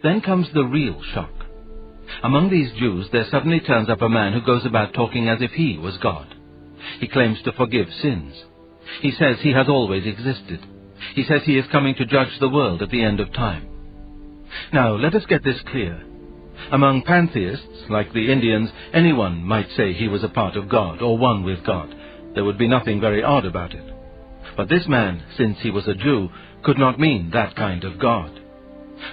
Then comes the real shock. Among these Jews there suddenly turns up a man who goes about talking as if he was God. He claims to forgive sins. He says he has always existed. He says he is coming to judge the world at the end of time. Now, let us get this clear. Among pantheists, like the Indians, anyone might say he was a part of God or one with God. There would be nothing very odd about it. But this man, since he was a Jew, could not mean that kind of God.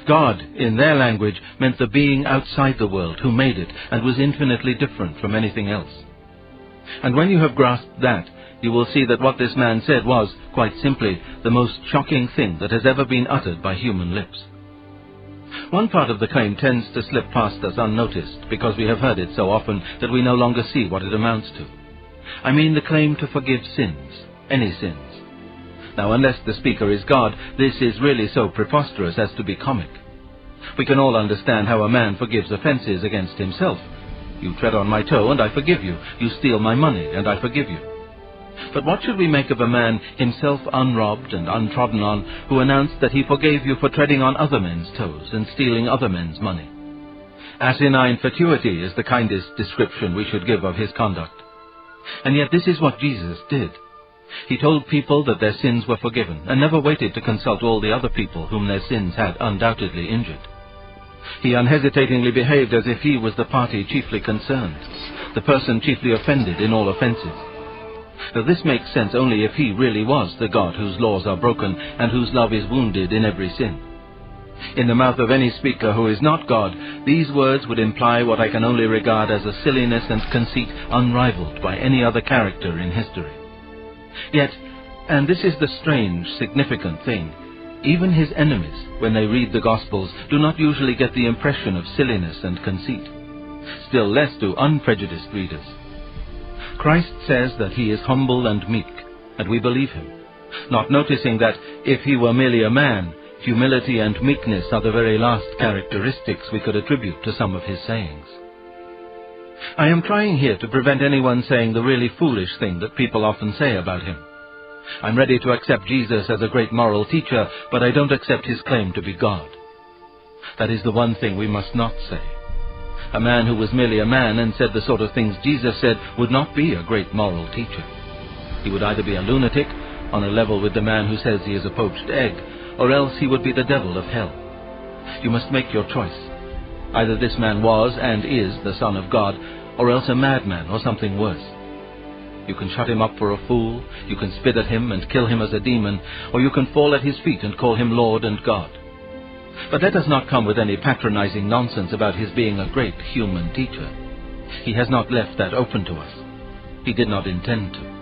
God, in their language, meant the being outside the world who made it and was infinitely different from anything else. And when you have grasped that, you will see that what this man said was, quite simply, the most shocking thing that has ever been uttered by human lips. One part of the claim tends to slip past us unnoticed because we have heard it so often that we no longer see what it amounts to. I mean the claim to forgive sins, any sins. Now, unless the speaker is God, this is really so preposterous as to be comic. We can all understand how a man forgives offences against himself. You tread on my toe and I forgive you. You steal my money and I forgive you. But what should we make of a man, himself unrobbed and untrodden on, who announced that he forgave you for treading on other men's toes and stealing other men's money? Asinine fatuity is the kindest description we should give of his conduct. And yet this is what Jesus did. He told people that their sins were forgiven, and never waited to consult all the other people whom their sins had undoubtedly injured. He unhesitatingly behaved as if he was the party chiefly concerned, the person chiefly offended in all offences. Now this makes sense only if he really was the God whose laws are broken and whose love is wounded in every sin. In the mouth of any speaker who is not God, these words would imply what I can only regard as a silliness and conceit unrivaled by any other character in history. Yet, and this is the strange, significant thing, even his enemies, when they read the Gospels, do not usually get the impression of silliness and conceit. Still less do unprejudiced readers. Christ says that he is humble and meek, and we believe him, not noticing that, if he were merely a man, humility and meekness are the very last characteristics we could attribute to some of his sayings. I am trying here to prevent anyone saying the really foolish thing that people often say about him. I'm ready to accept Jesus as a great moral teacher, but I don't accept his claim to be God. That is the one thing we must not say. A man who was merely a man and said the sort of things Jesus said would not be a great moral teacher. He would either be a lunatic, on a level with the man who says he is a poached egg, or else he would be the devil of hell. You must make your choice. Either this man was and is the Son of God, or else a madman or something worse. You can shut him up for a fool, you can spit at him and kill him as a demon, or you can fall at his feet and call him Lord and God. But let us not come with any patronizing nonsense about his being a great human teacher. He has not left that open to us. He did not intend to.